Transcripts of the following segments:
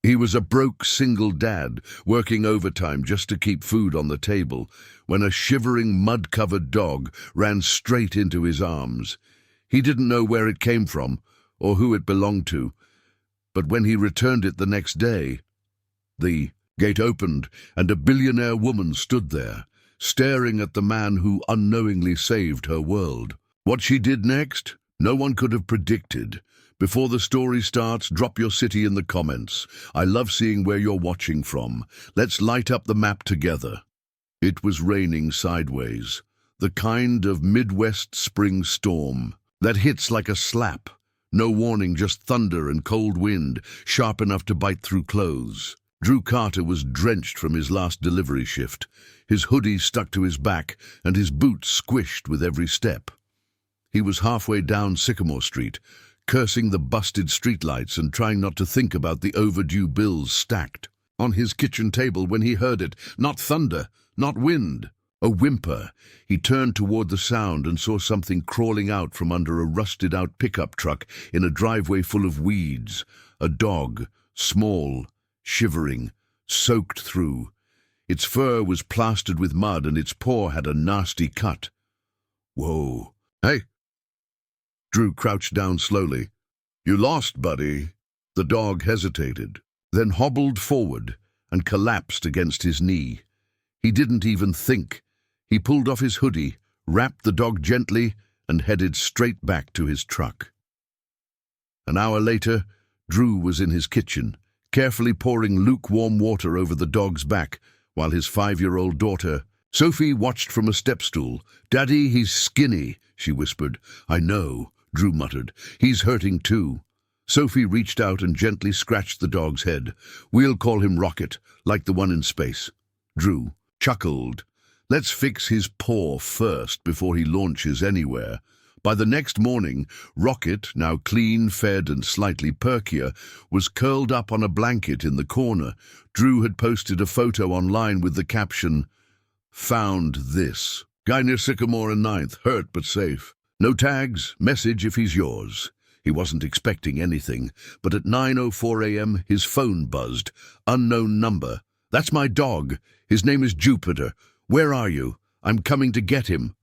He was a broke single dad, working overtime just to keep food on the table, when a shivering, mud-covered dog ran straight into his arms. He didn't know where it came from or who it belonged to, but when he returned it the next day, the gate opened and a billionaire woman stood there, staring at the man who unknowingly saved her world. What she did next, no one could have predicted. Before the story starts, drop your city in the comments. I love seeing where you're watching from. Let's light up the map together. It was raining sideways, the kind of Midwest spring storm that hits like a slap. No warning, just thunder and cold wind, sharp enough to bite through clothes. Drew Carter was drenched from his last delivery shift. His hoodie stuck to his back and his boots squished with every step. He was halfway down Sycamore Street, cursing the busted streetlights and trying not to think about the overdue bills stacked on his kitchen table when he heard it. Not thunder, not wind, a whimper. He turned toward the sound and saw something crawling out from under a rusted-out pickup truck in a driveway full of weeds. A dog, small, shivering, soaked through. Its fur was plastered with mud and its paw had a nasty cut. Whoa. Hey! Drew crouched down slowly. You lost, buddy. The dog hesitated, then hobbled forward and collapsed against his knee. He didn't even think. He pulled off his hoodie, wrapped the dog gently, and headed straight back to his truck. An hour later, Drew was in his kitchen, carefully pouring lukewarm water over the dog's back, while his 5-year-old daughter, Sophie, watched from a step-stool. "Daddy, he's skinny," she whispered. "I know," Drew muttered. "He's hurting too." Sophie reached out and gently scratched the dog's head. "We'll call him Rocket, like the one in space." Drew chuckled. Let's fix his paw first before he launches anywhere. By the next morning, Rocket, now clean, fed, and slightly perkier, was curled up on a blanket in the corner. Drew had posted a photo online with the caption, "Found this. Guy near Sycamore and 9th, hurt but safe. No tags, message if he's yours." He wasn't expecting anything, but at 9:04 a.m. his phone buzzed. Unknown number. "That's my dog. His name is Jupiter. Where are you? I'm coming to get him."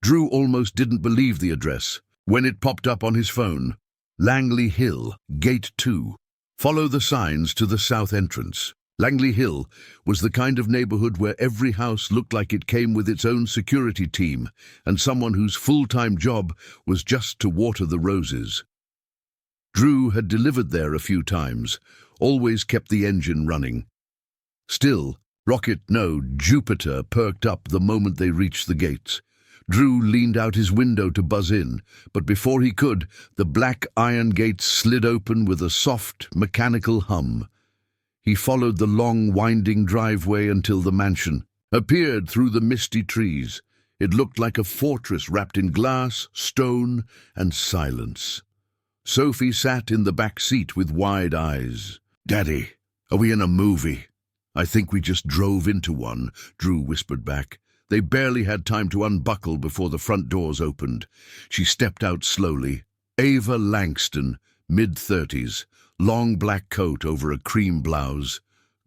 Drew almost didn't believe the address when it popped up on his phone. Langley Hill, Gate 2. Follow the signs to the south entrance. Langley Hill was the kind of neighborhood where every house looked like it came with its own security team and someone whose full-time job was just to water the roses. Drew had delivered there a few times, always kept the engine running. Still, Jupiter perked up the moment they reached the gates. Drew leaned out his window to buzz in, but before he could, the black iron gates slid open with a soft, mechanical hum. He followed the long, winding driveway until the mansion appeared through the misty trees. It looked like a fortress wrapped in glass, stone, and silence. Sophie sat in the back seat with wide eyes. "Daddy, are we in a movie?" "I think we just drove into one," Drew whispered back. They barely had time to unbuckle before the front doors opened. She stepped out slowly. Ava Langston, mid-30s, long black coat over a cream blouse,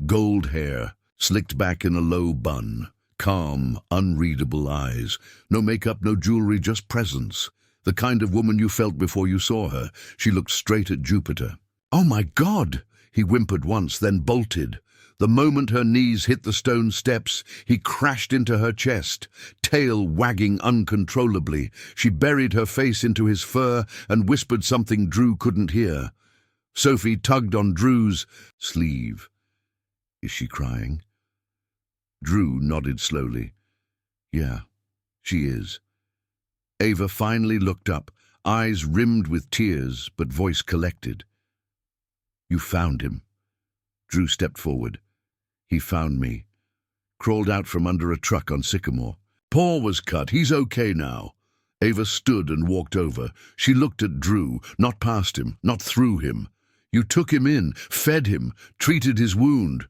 gold hair, slicked back in a low bun, calm, unreadable eyes. No makeup, no jewelry, just presence. The kind of woman you felt before you saw her. She looked straight at Jupiter. "Oh my God!" he whimpered once, then bolted. The moment her knees hit the stone steps, he crashed into her chest, tail wagging uncontrollably. She buried her face into his fur and whispered something Drew couldn't hear. Sophie tugged on Drew's sleeve. "Is she crying?" Drew nodded slowly. "Yeah, she is." Ava finally looked up, eyes rimmed with tears, but voice collected. "You found him." Drew stepped forward. "He found me. Crawled out from under a truck on Sycamore. Paw was cut. He's okay now." Ava stood and walked over. She looked at Drew, not past him, not through him. "You took him in, fed him, treated his wound.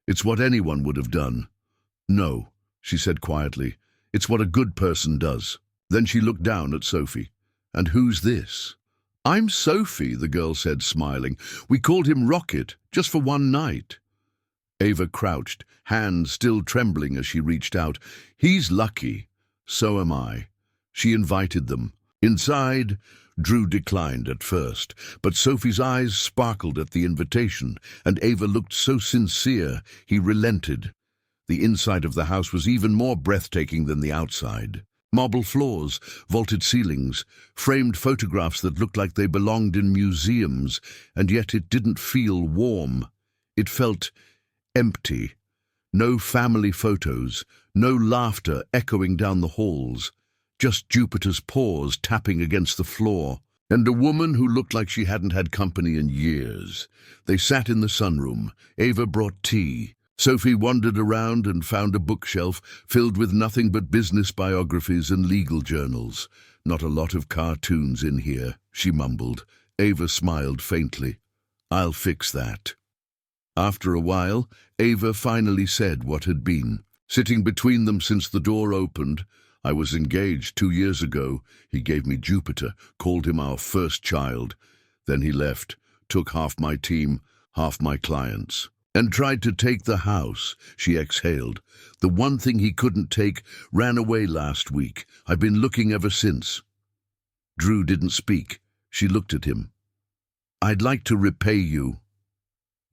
It's what anyone would have done." "No," she said quietly. "It's what a good person does." Then she looked down at Sophie. "And who's this?" "I'm Sophie," the girl said, smiling. "We called him Rocket, just for one night." Ava crouched, hands still trembling as she reached out. "He's lucky. So am I." She invited them. Inside, Drew declined at first, but Sophie's eyes sparkled at the invitation, and Ava looked so sincere he relented. The inside of the house was even more breathtaking than the outside. Marble floors, vaulted ceilings, framed photographs that looked like they belonged in museums, and yet it didn't feel warm. It felt empty. No family photos, no laughter echoing down the halls, just Jupiter's paws tapping against the floor, and a woman who looked like she hadn't had company in years. They sat in the sunroom. Ava brought tea. Sophie wandered around and found a bookshelf filled with nothing but business biographies and legal journals. "Not a lot of cartoons in here," she mumbled. Ava smiled faintly. "I'll fix that." After a while, Ava finally said what had been. Sitting between them since the door opened, "I was engaged 2 years ago. He gave me Jupiter, called him our first child. Then he left, took half my team, half my clients, and tried to take the house." She exhaled. "The one thing he couldn't take ran away last week. I've been looking ever since." Drew didn't speak. She looked at him. "I'd like to repay you."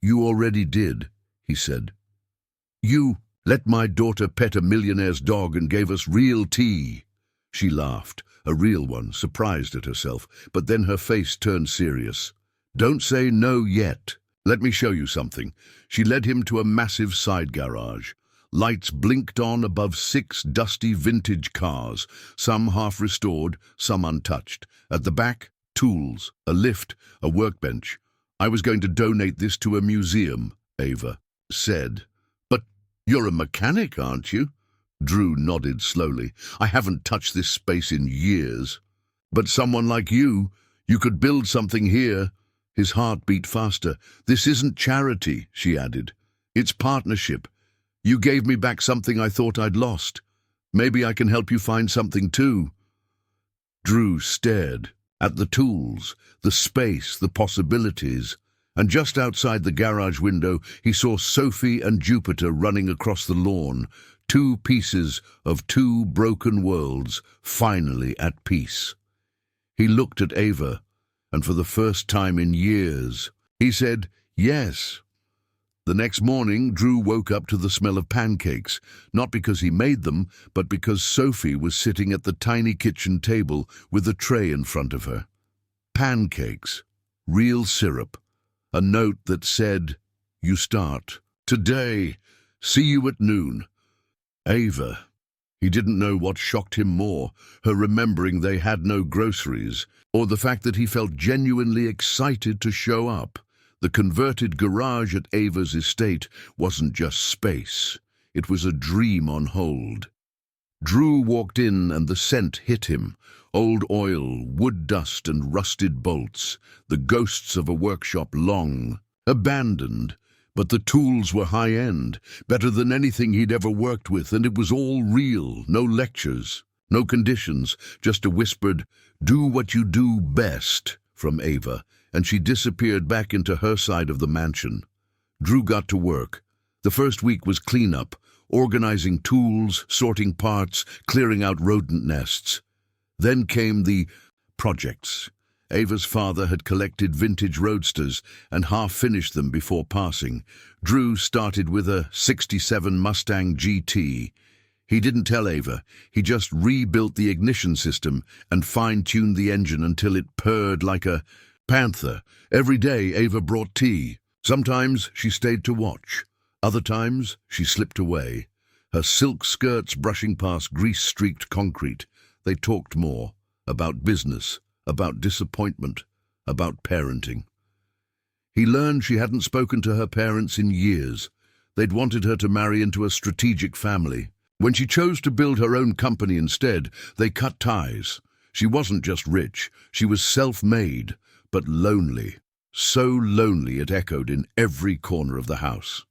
"You already did," he said. "You let my daughter pet a millionaire's dog and gave us real tea." She laughed, a real one, surprised at herself, but then her face turned serious. "Don't say no yet. Let me show you something." She led him to a massive side garage. Lights blinked on above 6 dusty vintage cars, some half-restored, some untouched. At the back, tools, a lift, a workbench. "I was going to donate this to a museum," Ava said. "But you're a mechanic, aren't you?" Drew nodded slowly. "I haven't touched this space in years." "But someone like you could build something here." His heart beat faster. "This isn't charity," she added. "It's partnership. You gave me back something I thought I'd lost. Maybe I can help you find something too." Drew stared at the tools, the space, the possibilities, and just outside the garage window he saw Sophie and Jupiter running across the lawn, 2 pieces of 2 broken worlds, finally at peace. He looked at Ava, and for the first time in years, he said, "Yes." The next morning, Drew woke up to the smell of pancakes, not because he made them, but because Sophie was sitting at the tiny kitchen table with a tray in front of her. Pancakes, real syrup, a note that said, "You start today. See you at noon." Ava. He didn't know what shocked him more, her remembering they had no groceries, or the fact that he felt genuinely excited to show up. The converted garage at Ava's estate wasn't just space. It was a dream on hold. Drew walked in and the scent hit him. Old oil, wood dust and rusted bolts, the ghosts of a workshop long, abandoned. But the tools were high-end, better than anything he'd ever worked with, and it was all real, no lectures, no conditions, just a whispered, "Do what you do best," from Ava, and she disappeared back into her side of the mansion. Drew got to work. The first week was cleanup, organizing tools, sorting parts, clearing out rodent nests. Then came the projects. Ava's father had collected vintage roadsters and half-finished them before passing. Drew started with a '67 Mustang GT. He didn't tell Ava. He just rebuilt the ignition system and fine-tuned the engine until it purred like a panther. Every day Ava brought tea. Sometimes she stayed to watch. Other times she slipped away, her silk skirts brushing past grease-streaked concrete. They talked more, about business, about disappointment, about parenting. He learned she hadn't spoken to her parents in years. They'd wanted her to marry into a strategic family. When she chose to build her own company instead, they cut ties. She wasn't just rich, she was self-made, but lonely. So lonely it echoed in every corner of the house.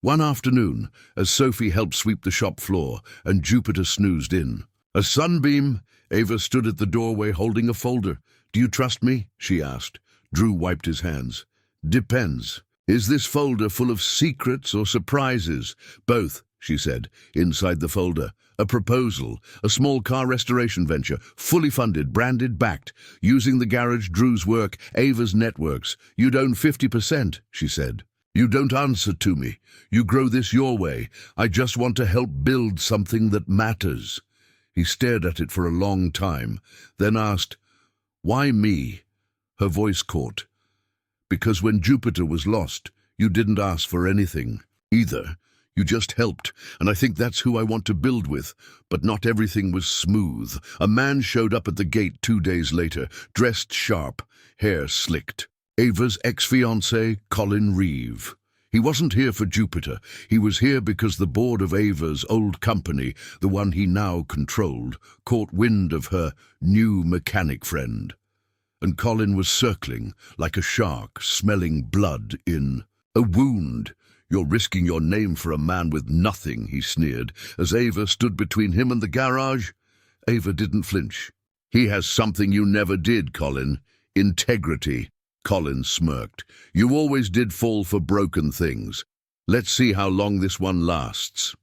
One afternoon, as Sophie helped sweep the shop floor and Jupiter snoozed in, a sunbeam, Ava stood at the doorway holding a folder. "Do you trust me?" she asked. Drew wiped his hands. "Depends. Is this folder full of secrets or surprises?" "Both," she said. Inside the folder, a proposal, a small car restoration venture, fully funded, branded, backed, using the garage, Drew's work, Ava's networks. "You'd own 50%, she said. "You don't answer to me. You grow this your way. I just want to help build something that matters." He stared at it for a long time, then asked, "Why me?" Her voice caught. "Because when Jupiter was lost, you didn't ask for anything either. You just helped, and I think that's who I want to build with." But not everything was smooth. A man showed up at the gate 2 days later, dressed sharp, hair slicked. Ava's ex-fiancé, Colin Reeve. He wasn't here for Jupiter. He was here because the board of Ava's old company, the one he now controlled, caught wind of her new mechanic friend. And Colin was circling, like a shark, smelling blood in a wound. "You're risking your name for a man with nothing," he sneered, as Ava stood between him and the garage. Ava didn't flinch. "He has something you never did, Colin. Integrity." Colin smirked. "You always did fall for broken things. Let's see how long this one lasts."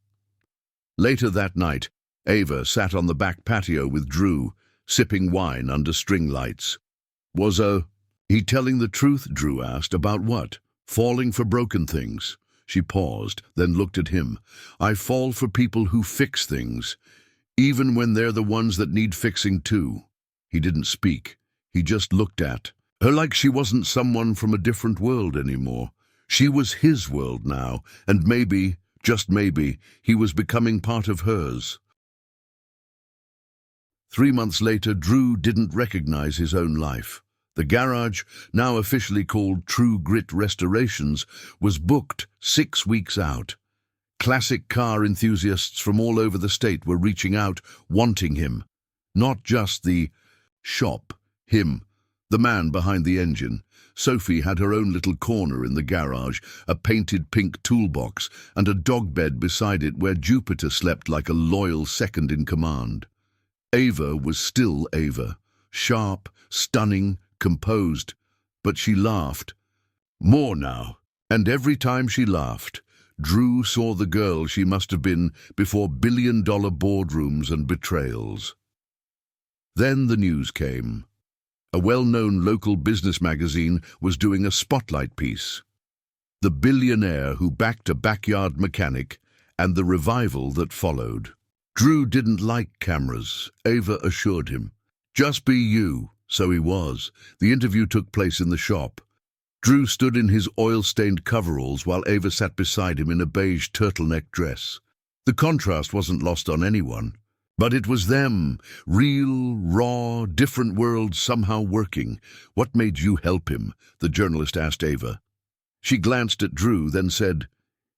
Later that night, Ava sat on the back patio with Drew, sipping wine under string lights. "Was he telling the truth?" Drew asked. "About what? Falling for broken things?" She paused, then looked at him. "I fall for people who fix things, even when they're the ones that need fixing too." He didn't speak. He just looked at her like she wasn't someone from a different world anymore. She was his world now, and maybe, just maybe, he was becoming part of hers. 3 months later, Drew didn't recognize his own life. The garage, now officially called True Grit Restorations, was booked 6 weeks out. Classic car enthusiasts from all over the state were reaching out, wanting him. Not just the shop, him, the man behind the engine. Sophie had her own little corner in the garage, a painted pink toolbox, and a dog bed beside it where Jupiter slept like a loyal second in command. Ava was still Ava, sharp, stunning, composed, but she laughed. More now. And every time she laughed, Drew saw the girl she must have been before billion-dollar boardrooms and betrayals. Then the news came. A well-known local business magazine was doing a spotlight piece. The billionaire who backed a backyard mechanic and the revival that followed. Drew didn't like cameras, Ava assured him. "Just be you." So he was. The interview took place in the shop. Drew stood in his oil-stained coveralls while Ava sat beside him in a beige turtleneck dress. The contrast wasn't lost on anyone. But it was them, real, raw, different worlds somehow working. "What made you help him?" the journalist asked Ava. She glanced at Drew, then said,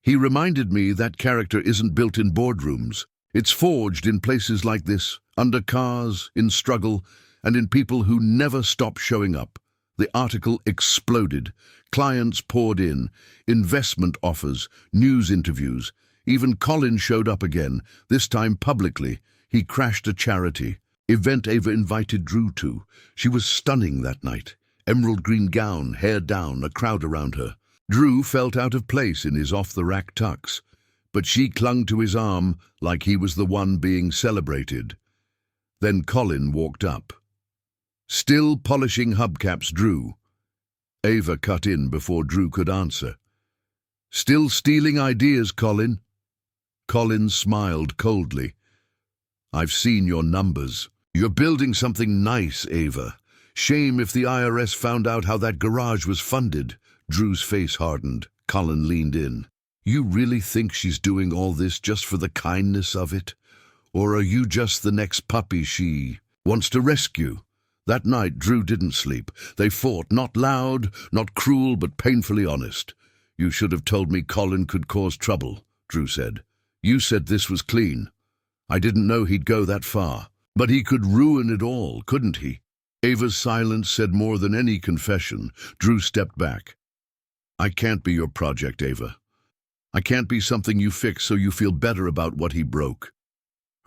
"He reminded me that character isn't built in boardrooms. It's forged in places like this, under cars, in struggle, and in people who never stop showing up." The article exploded. Clients poured in, investment offers, news interviews. Even Colin showed up again, this time publicly. He crashed a charity event Ava invited Drew to. She was stunning that night. Emerald green gown, hair down, a crowd around her. Drew felt out of place in his off-the-rack tux, but she clung to his arm like he was the one being celebrated. Then Colin walked up. Still polishing hubcaps, Drew. Ava cut in before Drew could answer. "Still stealing ideas, Colin?" Colin smiled coldly. "I've seen your numbers. You're building something nice, Ava. Shame if the IRS found out how that garage was funded." Drew's face hardened. Colin leaned in. "You really think she's doing all this just for the kindness of it? Or are you just the next puppy she wants to rescue?" That night, Drew didn't sleep. They fought, not loud, not cruel, but painfully honest. "You should have told me Colin could cause trouble," Drew said. "You said this was clean. I didn't know he'd go that far. But he could ruin it all, couldn't he?" Ava's silence said more than any confession. Drew stepped back. "I can't be your project, Ava. I can't be something you fix so you feel better about what he broke."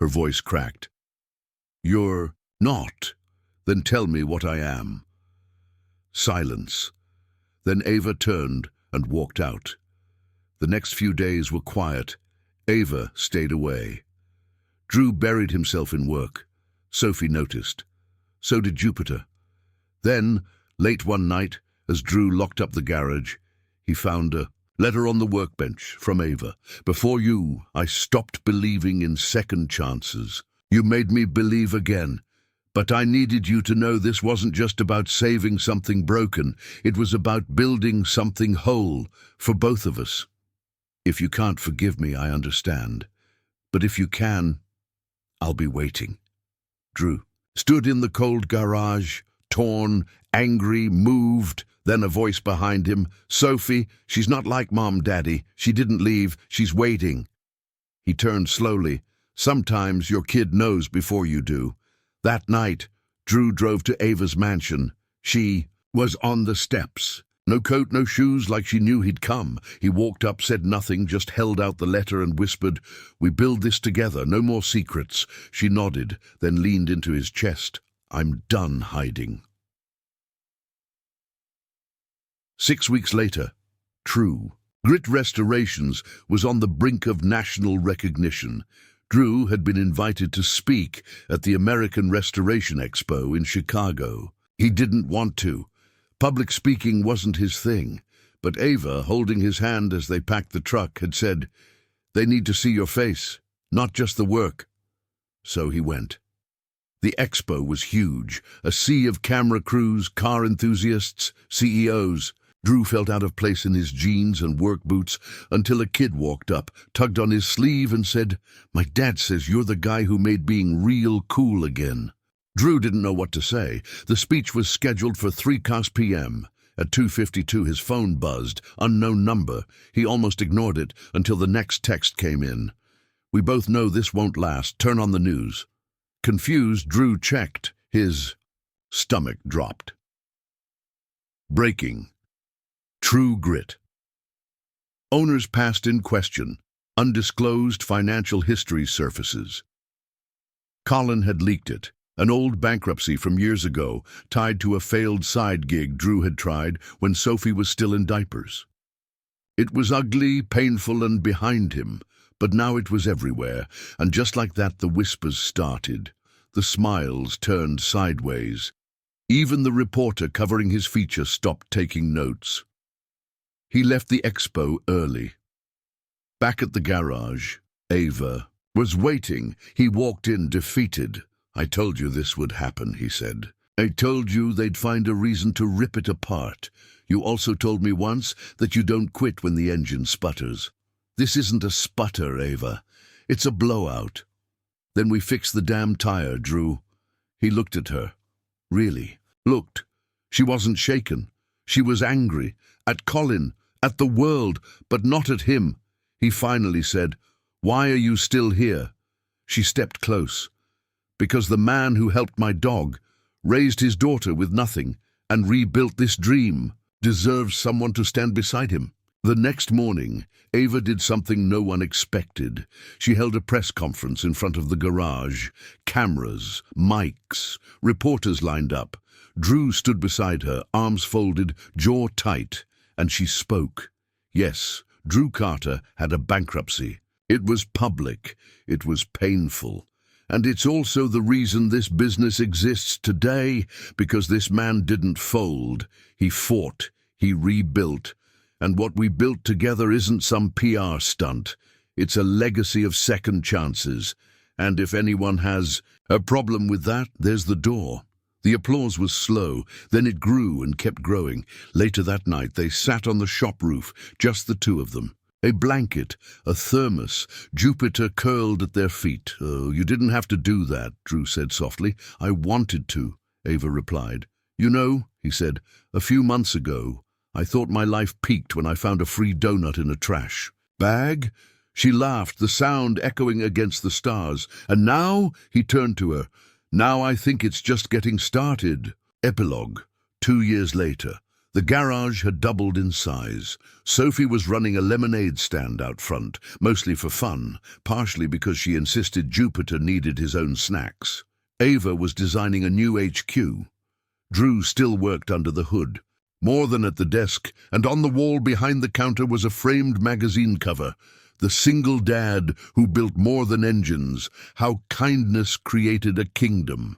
Her voice cracked. "You're not. Then tell me what I am. Silence. Then Ava turned and walked out. The next few days were quiet. Ava stayed away. Drew buried himself in work. Sophie noticed. So did Jupiter. Then, late one night, as Drew locked up the garage, he found a letter on the workbench from Ava. Before you, I stopped believing in second chances. You made me believe again. But I needed you to know this wasn't just about saving something broken. It was about building something whole for both of us. If you can't forgive me, I understand. But if you can, I'll be waiting. Drew stood in the cold garage, torn, angry, moved. Then a voice behind him. Sophie, she's not like Mom, Daddy. She didn't leave. She's waiting. He turned slowly. Sometimes your kid knows before you do. That night, Drew drove to Ava's mansion. She was on the steps. No coat, no shoes, like she knew he'd come. He walked up, said nothing, just held out the letter and whispered, "We build this together, no more secrets." She nodded, then leaned into his chest. "I'm done hiding." 6 weeks later, True Grit Restorations was on the brink of national recognition. Drew had been invited to speak at the American Restoration Expo in Chicago. He didn't want to. Public speaking wasn't his thing. But Ava, holding his hand as they packed the truck, had said, "They need to see your face, not just the work." So he went. The expo was huge, a sea of camera crews, car enthusiasts, CEOs. Drew felt out of place in his jeans and work boots until a kid walked up, tugged on his sleeve and said, "My dad says you're the guy who made being real cool again." Drew didn't know what to say. The speech was scheduled for 3 p.m. At 2:52 his phone buzzed, unknown number. He almost ignored it until the next text came in. "We both know this won't last. Turn on the news." Confused, Drew checked. His stomach dropped. Breaking. True Grit. Owners passed in question. Undisclosed financial history surfaces. Colin had leaked it. An old bankruptcy from years ago, tied to a failed side gig Drew had tried when Sophie was still in diapers. It was ugly, painful, and behind him, but now it was everywhere, and just like that the whispers started. The smiles turned sideways. Even the reporter covering his feature stopped taking notes. He left the expo early. Back at the garage, Ava was waiting. He walked in defeated. "I told you this would happen," he said. "I told you they'd find a reason to rip it apart. You also told me once that you don't quit when the engine sputters. This isn't a sputter, Ava. It's a blowout." "Then we fix the damn tire, Drew." He looked at her. Really. Looked. She wasn't shaken. She was angry. At Colin. At the world. But not at him. He finally said, "Why are you still here?" She stepped close. "Because the man who helped my dog, raised his daughter with nothing, and rebuilt this dream, deserves someone to stand beside him." The next morning, Ava did something no one expected. She held a press conference in front of the garage. Cameras, mics, reporters lined up. Drew stood beside her, arms folded, jaw tight, and she spoke. Yes, Drew Carter had a bankruptcy. It was public. It was painful. And it's also the reason this business exists today, because this man didn't fold. He fought. He rebuilt. And what we built together isn't some PR stunt. It's a legacy of second chances. And if anyone has a problem with that, there's the door. The applause was slow, then it grew and kept growing. Later that night, they sat on the shop roof, just the two of them. A blanket, a thermos, Jupiter curled at their feet. "Oh, you didn't have to do that," Drew said softly. "I wanted to," Ava replied. "You know," he said, "a few months ago, I thought my life peaked when I found a free donut in a trash bag." She laughed, the sound echoing against the stars. "And now," he turned to her, "now I think it's just getting started." Epilogue. 2 years later. The garage had doubled in size. Sophie was running a lemonade stand out front, mostly for fun, partially because she insisted Jupiter needed his own snacks. Ava was designing a new HQ. Drew still worked under the hood. More than at the desk, and on the wall behind the counter was a framed magazine cover. The Single Dad Who Built More Than Engines, How Kindness Created a Kingdom.